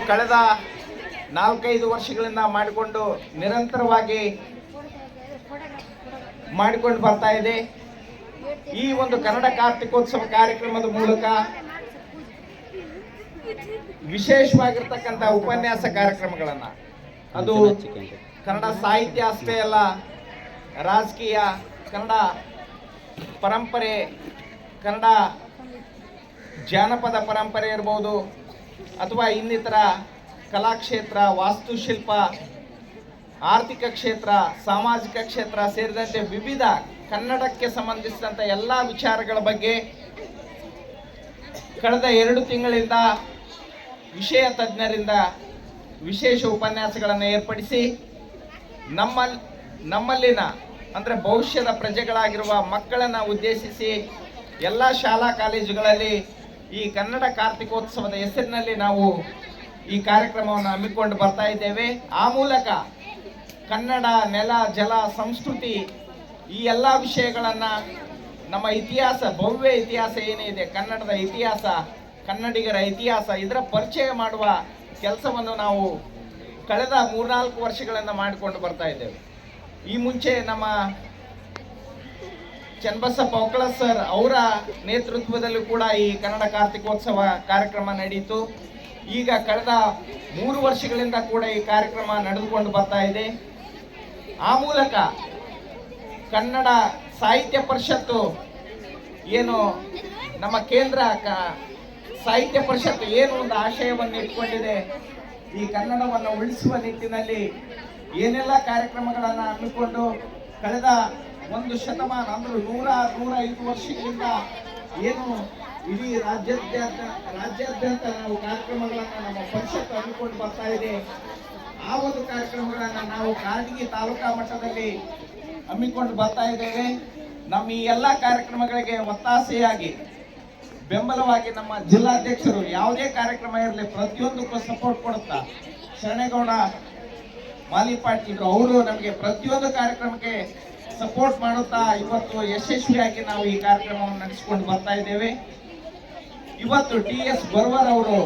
ಕಳೆದ 4-5 ವರ್ಷಗಳಿಂದ ಮಾಡಿಕೊಂಡು ನಿರಂತರವಾಗಿ ಮಾಡಿಕೊಂಡು ಬರ್ತಾ ಇದೆ. ಈ ಒಂದು ಕನ್ನಡ ಕಾರ್ತಿಕೋತ್ಸವ ಕಾರ್ಯಕ್ರಮದ ಮೂಲಕ ವಿಶೇಷವಾಗಿರ್ತಕ್ಕಂಥ ಉಪನ್ಯಾಸ ಕಾರ್ಯಕ್ರಮಗಳನ್ನ, ಅದು ಕನ್ನಡ ಸಾಹಿತ್ಯ ಅಷ್ಟೇ ಅಲ್ಲ, ರಾಜಕೀಯ, ಕನ್ನಡ ಪರಂಪರೆ, ಕನ್ನಡ ಜಾನಪದ ಪರಂಪರೆ ಇರ್ಬೋದು, ಅಥವಾ ಇನ್ನಿತರ ಕಲಾಕ್ಷೇತ್ರ, ವಾಸ್ತುಶಿಲ್ಪ, ಆರ್ಥಿಕ ಕ್ಷೇತ್ರ, ಸಾಮಾಜಿಕ ಕ್ಷೇತ್ರ ಸೇರಿದಂತೆ ವಿವಿಧ ಕನ್ನಡಕ್ಕೆ ಸಂಬಂಧಿಸಿದಂಥ ಎಲ್ಲ ವಿಚಾರಗಳ ಬಗ್ಗೆ ಕಳೆದ 2 ತಿಂಗಳಿಂದ ವಿಷಯ ತಜ್ಞರಿಂದ ವಿಶೇಷ ಉಪನ್ಯಾಸಗಳನ್ನು ಏರ್ಪಡಿಸಿ ನಮ್ಮಲ್ಲಿನ ಅಂದರೆ ಭವಿಷ್ಯದ ಪ್ರಜೆಗಳಾಗಿರುವ ಮಕ್ಕಳನ್ನು ಉದ್ದೇಶಿಸಿ ಎಲ್ಲ ಶಾಲಾ ಕಾಲೇಜುಗಳಲ್ಲಿ ಈ ಕನ್ನಡ ಕಾರ್ತಿಕೋತ್ಸವದ ಹೆಸರಿನಲ್ಲಿ ನಾವು ಈ ಕಾರ್ಯಕ್ರಮವನ್ನು ಹಮ್ಮಿಕೊಂಡು ಬರ್ತಾ ಇದ್ದೇವೆ. ಆ ಮೂಲಕ ಕನ್ನಡ ನೆಲ, ಜಲ, ಸಂಸ್ಕೃತಿ ಈ ಎಲ್ಲ ವಿಷಯಗಳನ್ನು, ನಮ್ಮ ಇತಿಹಾಸ, ಭವ್ಯ ಇತಿಹಾಸ ಏನಿದೆ, ಕನ್ನಡದ ಇತಿಹಾಸ, ಕನ್ನಡಿಗರ ಇತಿಹಾಸ, ಇದರ ಪರಿಚಯ ಮಾಡುವ ಕೆಲಸವನ್ನು ನಾವು ಕಳೆದ 3-4 ವರ್ಷಗಳಿಂದ ಮಾಡಿಕೊಂಡು ಬರ್ತಾ ಇದ್ದೇವೆ. ಈ ಮುಂಚೆ ನಮ್ಮ ಚನ್ನಬಸಪ್ಪ ಒಕ್ಕಳ ಸರ್ ಅವರ ನೇತೃತ್ವದಲ್ಲೂ ಕೂಡ ಈ ಕನ್ನಡ ಕಾರ್ತಿಕೋತ್ಸವ ಕಾರ್ಯಕ್ರಮ ನಡೆಯಿತು. ಈಗ ಕಳೆದ 3 ವರ್ಷಗಳಿಂದ ಕೂಡ ಈ ಕಾರ್ಯಕ್ರಮ ನಡೆದುಕೊಂಡು ಬರ್ತಾ ಇದೆ. ಆ ಮೂಲಕ ಕನ್ನಡ ಸಾಹಿತ್ಯ ಪರಿಷತ್ತು ಏನು ನಮ್ಮ ಕೇಂದ್ರ ಸಾಹಿತ್ಯ ಪರಿಷತ್ತು ಏನು ಒಂದು ಆಶಯವನ್ನು ಇಟ್ಕೊಂಡಿದೆ, ಈ ಕನ್ನಡವನ್ನು ಉಳಿಸುವ ನಿಟ್ಟಿನಲ್ಲಿ ಏನೆಲ್ಲ ಕಾರ್ಯಕ್ರಮಗಳನ್ನು ಹಮ್ಮಿಕೊಂಡು ಕಳೆದ 1 ಶತಮಾನ ಅಂದ್ರೆ 100-105 ವರ್ಷಗಳಿಂದ ಏನು ಇಡೀ ರಾಜ್ಯಾದ್ಯಂತ ನಾವು ಕಾರ್ಯಕ್ರಮಗಳನ್ನು ನಮ್ಮ ಪರಿಷತ್ತು ಹಮ್ಮಿಕೊಂಡು ಬರ್ತಾ ಇದೆ. ಆ ಒಂದು ಕಾರ್ಯಕ್ರಮಗಳನ್ನು ನಾವು ಕಾರಟಗಿ ತಾಲೂಕಾ ಮಟ್ಟದಲ್ಲಿ ಹಮ್ಮಿಕೊಂಡು ಬರ್ತಾ ಇದ್ದೇವೆ. ನಮ್ಮ ಈ ಎಲ್ಲ ಕಾರ್ಯಕ್ರಮಗಳಿಗೆ ಒತ್ತಾಸೆಯಾಗಿ ಬೆಂಬಲವಾಗಿ ನಮ್ಮ ಜಿಲ್ಲಾಧ್ಯಕ್ಷರು ಯಾವುದೇ ಕಾರ್ಯಕ್ರಮ ಇರಲಿ ಪ್ರತಿಯೊಂದಕ್ಕೂ ಸಪೋರ್ಟ್ ಕೊಡುತ್ತಾ ಶರಣೇಗೌಡ ಮಾಲಿಪಾಟೀಲ್ ಅವರು ನಮಗೆ ಪ್ರತಿಯೊಂದು ಕಾರ್ಯಕ್ರಮಕ್ಕೆ ಸಪೋರ್ಟ್ ಮಾಡುತ್ತಾ ಇವತ್ತು ಯಶಸ್ವಿಯಾಗಿ ನಾವು ಈ ಕಾರ್ಯಕ್ರಮವನ್ನು ನಡೆಸಿಕೊಂಡು ಬರ್ತಾ ಇದ್ದೇವೆ. ಇವತ್ತು TS ಬರ್ವರ್ ಅವರು